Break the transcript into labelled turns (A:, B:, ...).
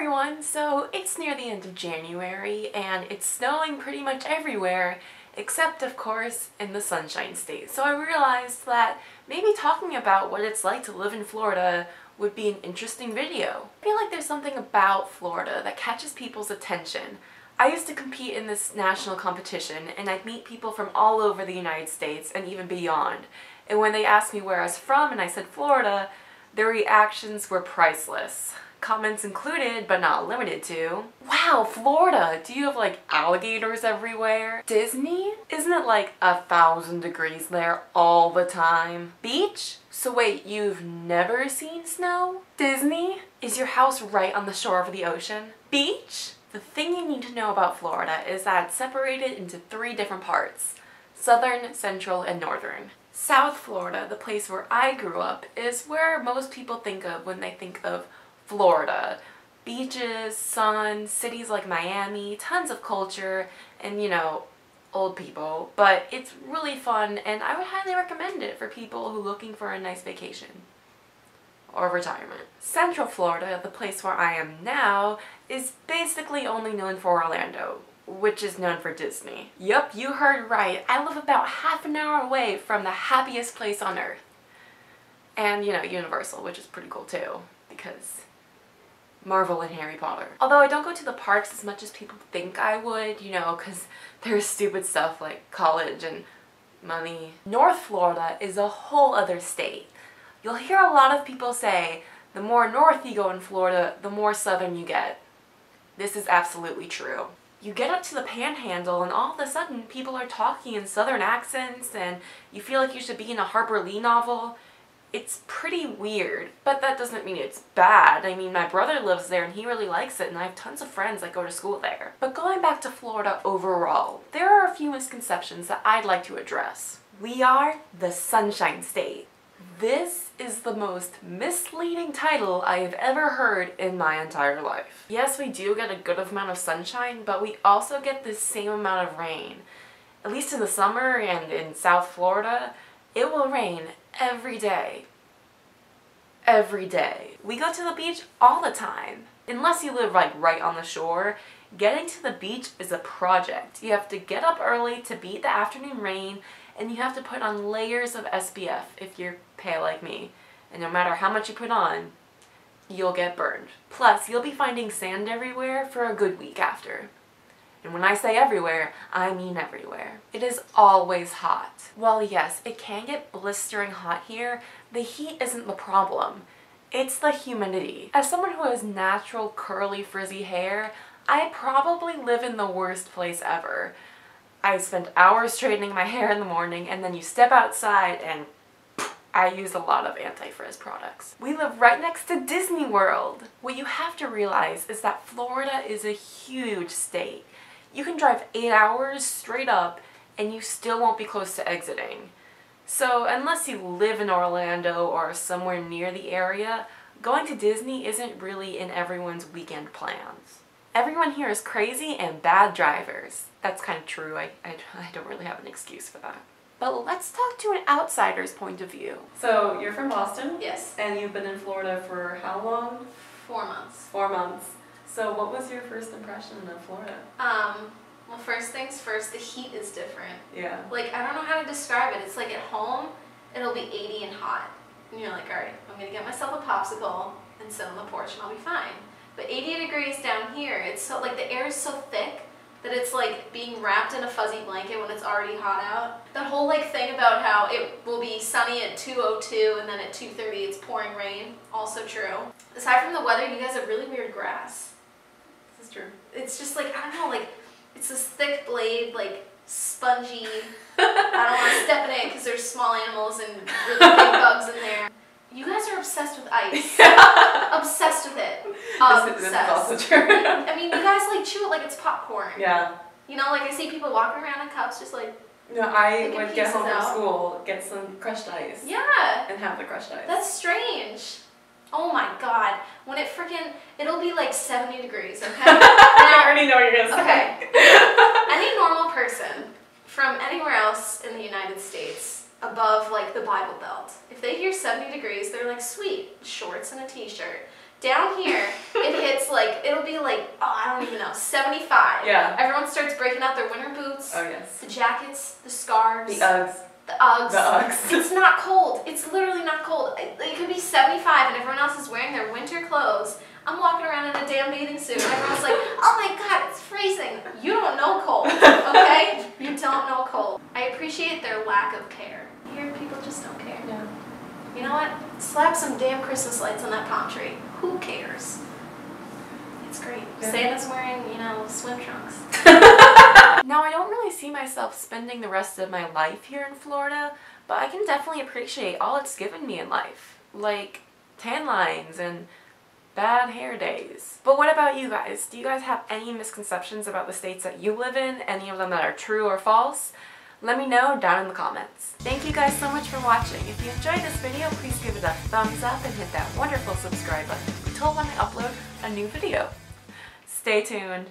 A: everyone! So it's near the end of January and it's snowing pretty much everywhere except of course in the Sunshine State. So I realized that maybe talking about what it's like to live in Florida would be an interesting video. I feel like there's something about Florida that catches people's attention. I used to compete in this national competition and I'd meet people from all over the United States and even beyond. And when they asked me where I was from and I said Florida, their reactions were priceless. Comments included, but not limited to, "Wow, Florida, do you have like alligators everywhere? Disney? Isn't it like 1,000 degrees there all the time? Beach? So wait, you've never seen snow? Disney? Is your house right on the shore of the ocean? Beach?" The thing you need to know about Florida is that it's separated into 3 different parts: southern, central, and northern. South Florida, the place where I grew up, is where most people think of when they think of Florida. Beaches, sun, cities like Miami, tons of culture, and old people. But it's really fun and I would highly recommend it for people who are looking for a nice vacation. Or retirement. Central Florida, the place where I am now, is basically only known for Orlando, which is known for Disney. Yup, you heard right. I live about half an hour away from the happiest place on earth. And Universal, which is pretty cool too, because Marvel and Harry Potter. Although I don't go to the parks as much as people think I would, because there's stupid stuff like college and money. North Florida is a whole other state. You'll hear a lot of people say, the more north you go in Florida, the more southern you get. This is absolutely true. You get up to the Panhandle and all of a sudden people are talking in southern accents and you feel like you should be in a Harper Lee novel. It's pretty weird, but that doesn't mean it's bad. I mean, my brother lives there and he really likes it and I have tons of friends that go to school there. But going back to Florida overall, there are a few misconceptions that I'd like to address. We are the Sunshine State. This is the most misleading title I have ever heard in my entire life. Yes, we do get a good amount of sunshine, but we also get the same amount of rain. At least in the summer and in South Florida, it will rain every day. Every day. We go to the beach all the time. Unless you live like right on the shore, getting to the beach is a project. You have to get up early to beat the afternoon rain, and you have to put on layers of SPF if you're pale like me. And no matter how much you put on, you'll get burned. Plus, you'll be finding sand everywhere for a good week after. And when I say everywhere, I mean everywhere. It is always hot. Well, yes, it can get blistering hot here. The heat isn't the problem. It's the humidity. As someone who has natural curly frizzy hair, I probably live in the worst place ever. I spend hours straightening my hair in the morning and then you step outside and I use a lot of anti-frizz products. We live right next to Disney World. What you have to realize is that Florida is a huge state. You can drive 8 hours straight up and you still won't be close to exiting. So unless you live in Orlando or somewhere near the area, going to Disney isn't really in everyone's weekend plans. Everyone here is crazy and bad drivers. That's kind of true. I don't really have an excuse for that. But let's talk to an outsider's point of view. So you're from Boston?
B: Yes.
A: And you've been in Florida for how long?
B: 4 months.
A: 4 months. So what was your first impression of Florida?
B: Well, first things first, the heat is different.
A: Yeah.
B: Like, I don't know how to describe it. It's like at home, it'll be 80 and hot. And you're like, alright, I'm gonna get myself a popsicle and sit on the porch and I'll be fine. But 80 degrees down here, it's so, like, the air is so thick that it's like being wrapped in a fuzzy blanket when it's already hot out. That whole like thing about how it will be sunny at 2:02 and then at 2:30 it's pouring rain, also true. Aside from the weather, you guys have really weird grass.
A: This is true.
B: It's just like, I don't know, like, it's this thick blade, like, spongy. I don't want to step in it because there's small animals and really big bugs in there. You guys are obsessed with ice. Obsessed with it. Obsessed.
A: That's also true.
B: I mean, you guys like chew it like it's popcorn.
A: Yeah.
B: Like I see people walking around in cups just like...
A: No, I would get home from school, get some crushed ice.
B: Yeah.
A: And have the crushed ice.
B: That's strange. Oh my god. When it'll be like 70 degrees, okay?
A: I already know what you're gonna say.
B: Okay. Any normal person from anywhere else in the United States above like the Bible Belt, if they hear 70 degrees, they're like, sweet, shorts and a t-shirt. Down here, it hits like, it'll be like, oh, I don't even know, 75.
A: Yeah.
B: Everyone starts breaking out their winter boots.
A: Oh yes.
B: The jackets, the scarves.
A: The Uggs.
B: The Uggs.
A: The Uggs.
B: It's not cold. It's literally not cold. It could be 75 and everyone else is wearing their winter clothes. I'm walking around in a damn bathing suit and everyone's like, oh my god, it's freezing. You don't know cold, okay? You don't know cold. I appreciate their lack of care. Here, people just don't care.
A: Yeah.
B: You know what? Slap some damn Christmas lights on that palm tree. Who cares? It's great.
A: Yeah.
B: Santa's wearing, you know, swim trunks.
A: Now, I don't really see myself spending the rest of my life here in Florida, but I can definitely appreciate all it's given me in life. Like tan lines and bad hair days. But what about you guys? Do you guys have any misconceptions about the states that you live in? Any of them that are true or false? Let me know down in the comments. Thank you guys so much for watching. If you enjoyed this video, please give it a thumbs up and hit that wonderful subscribe button to be told when I upload a new video. Stay tuned.